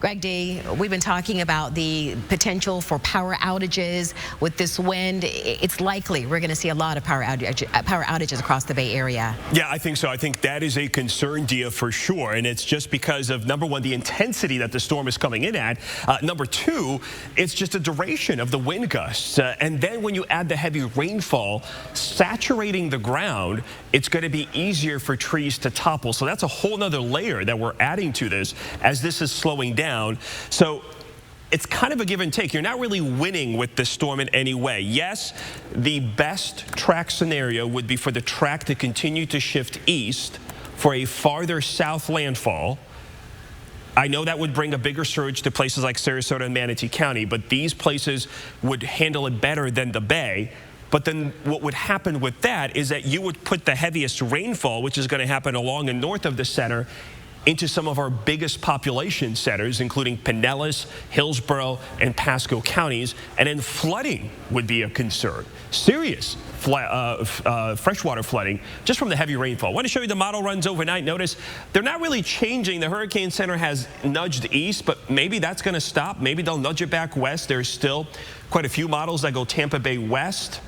Greg D, we've been talking about the potential for power outages with this wind. It's likely we're going to see a lot of power outages across the Bay Area. Yeah, I think so. I think that is a concern, Dia, for sure. And it's just because of, number one, the intensity that the storm is coming in at. Number two, it's just a duration of the wind gusts. And then when you add the heavy rainfall saturating the ground, it's going to be easier for trees to topple. So that's a whole nother layer that we're adding to this as this is slowing down. So it's kind of a give and take. You're not really winning with this storm in any way. Yes, the best track scenario would be for the track to continue to shift east for a farther south landfall. I know that would bring a bigger surge to places like Sarasota and Manatee County, but these places would handle it better than the Bay. But then what would happen with that is that you would put the heaviest rainfall, which is going to happen along and north of the center, into some of our biggest population centers, including Pinellas, Hillsborough, and Pasco counties, and then flooding would be a concern. Serious freshwater flooding just from the heavy rainfall. I want to show you the model runs overnight. Notice they're not really changing. The Hurricane Center has nudged east, but maybe that's going to stop. Maybe they'll nudge it back west. There's still quite a few models that go Tampa Bay west.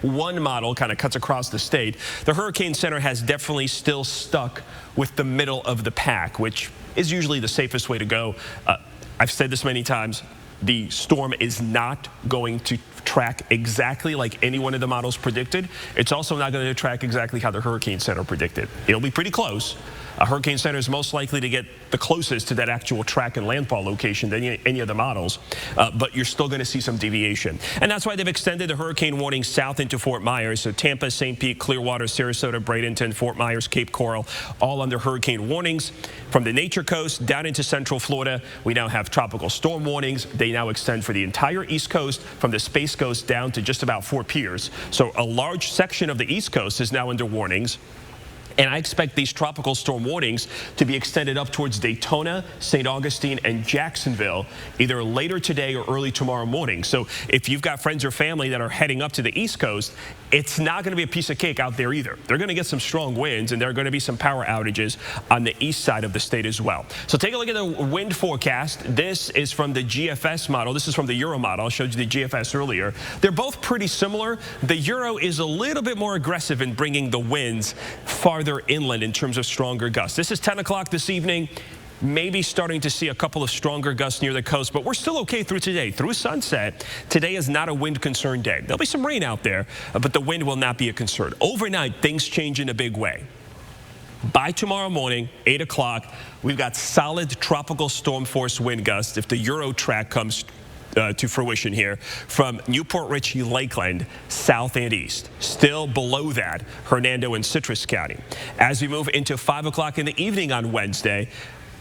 One model kind of cuts across the state. The Hurricane Center has definitely still stuck with the middle of the pack, which is usually the safest way to go. I've said this many times. The storm is not going to track exactly like any one of the models predicted. It's also not going to track exactly how the Hurricane Center predicted. It'll be pretty close. Hurricane Center is most likely to get the closest to that actual track and landfall location than any of the models, but you're still going to see some deviation. And that's why they've extended the hurricane warning south into Fort Myers. So Tampa, St. Pete, Clearwater, Sarasota, Bradenton, Fort Myers, Cape Coral, all under hurricane warnings. From the Nature Coast down into Central Florida, we now have tropical storm warnings. They now extend for the entire East Coast from the Space Coast down to just about Fort Pierce. So a large section of the East Coast is now under warnings. And I expect these tropical storm warnings to be extended up towards Daytona, St. Augustine, and Jacksonville either later today or early tomorrow morning. So if you've got friends or family that are heading up to the East Coast, it's not going to be a piece of cake out there either. They're going to get some strong winds, and there are going to be some power outages on the east side of the state as well. So take a look at the wind forecast. This is from the GFS model. This is from the Euro model. I showed you the GFS earlier. They're both pretty similar. The Euro is a little bit more aggressive in bringing the winds farther inland in terms of stronger gusts. This is 10 o'clock this evening. Maybe starting to see a couple of stronger gusts near the coast, but we're still okay through today. Through sunset, today is not a wind concern day. There'll be some rain out there, but the wind will not be a concern. Overnight, things change in a big way. By tomorrow morning, 8 o'clock, we've got solid tropical storm force wind gusts if the Euro track comes to fruition here from Newport Richey, Lakeland, south and east. Still below that, Hernando and Citrus County. As we move into 5 o'clock in the evening on Wednesday,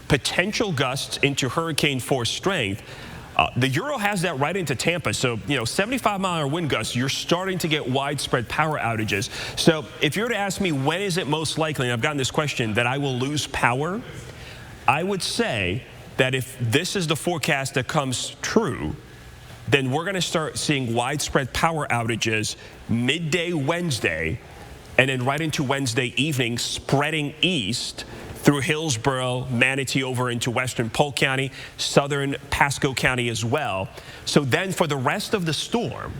potential gusts into hurricane force strength. The Euro has that right into Tampa. So, 75-mile-an-hour wind gusts, you're starting to get widespread power outages. So if you were to ask me when is it most likely, and I've gotten this question, that I will lose power, I would say that if this is the forecast that comes true, then we're going to start seeing widespread power outages midday Wednesday and then right into Wednesday evening, spreading east through Hillsborough, Manatee over into western Polk County, southern Pasco County as well. So then for the rest of the storm,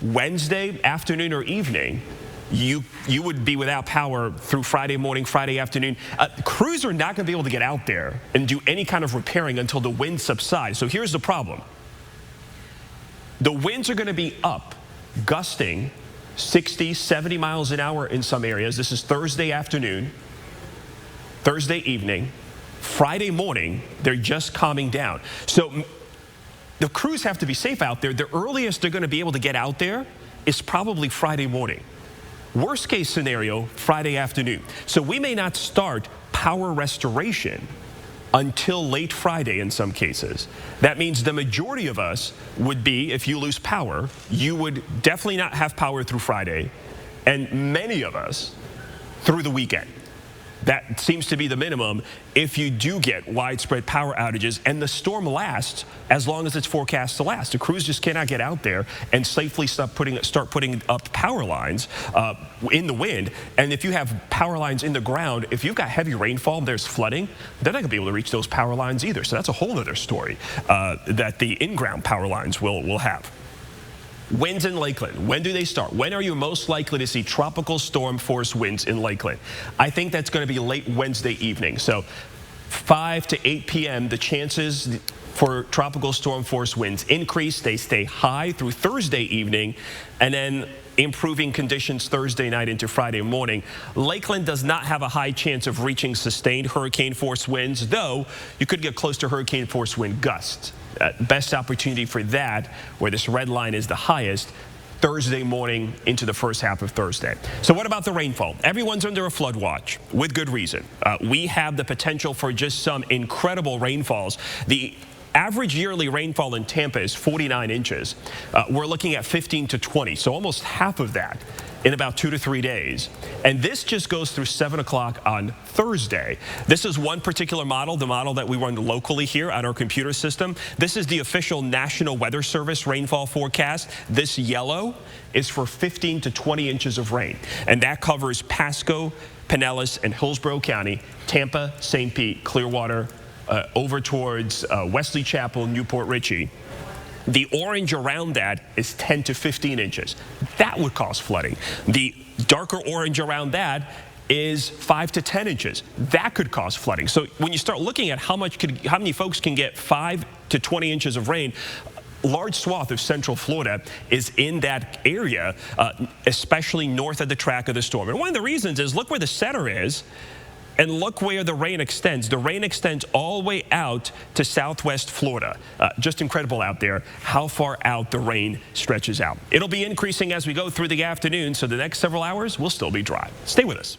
Wednesday afternoon or evening, you would be without power through Friday morning, Friday afternoon. Crews are not going to be able to get out there and do any kind of repairing until the wind subsides. So here's the problem. The winds are going to be up, gusting 60, 70 miles an hour in some areas. This is Thursday afternoon, Thursday evening. Friday morning, they're just calming down. So the crews have to be safe out there. The earliest they're going to be able to get out there is probably Friday morning. Worst case scenario, Friday afternoon. So we may not start power restoration until late Friday in some cases. That means the majority of us would be, if you lose power, you would definitely not have power through Friday, and many of us through the weekend. That seems to be the minimum if you do get widespread power outages, and the storm lasts as long as it's forecast to last. The crews just cannot get out there and safely start putting up power lines in the wind. And if you have power lines in the ground, if you've got heavy rainfall, there's flooding, they're not going to be able to reach those power lines either. So that's a whole other story that the in-ground power lines will have. Winds in Lakeland, when do they start? When are you most likely to see tropical storm force winds in Lakeland? I think that's going to be late Wednesday evening. So 5 to 8 p.m., the chances for tropical storm force winds increase. They stay high through Thursday evening, and then improving conditions Thursday night into Friday morning. Lakeland does not have a high chance of reaching sustained hurricane force winds, though you could get close to hurricane force wind gusts. Best opportunity for that, where this red line is the highest, Thursday morning into the first half of Thursday. So what about the rainfall? Everyone's under a flood watch with good reason. We have the potential for just some incredible rainfalls. The average yearly rainfall in Tampa is 49 inches. We're looking at 15 to 20, so almost half of that in about 2 to 3 days. And this just goes through 7 o'clock on Thursday. This is one particular model, the model that we run locally here on our computer system. This is the official National Weather Service rainfall forecast. This yellow is for 15 to 20 inches of rain, and that covers Pasco, Pinellas, and Hillsborough County, Tampa, St. Pete, Clearwater, over towards Wesley Chapel, Newport Richey. The orange around that is 10 to 15 inches. That would cause flooding. The darker orange around that is 5 to 10 inches. That could cause flooding. So when you start looking at how many folks can get 5 to 20 inches of rain, large swath of central Florida is in that area, especially north of the track of the storm. And one of the reasons is, look where the center is, and look where the rain extends. The rain extends all the way out to southwest Florida. Just incredible out there how far out the rain stretches out. It'll be increasing as we go through the afternoon, so the next several hours will still be dry. Stay with us.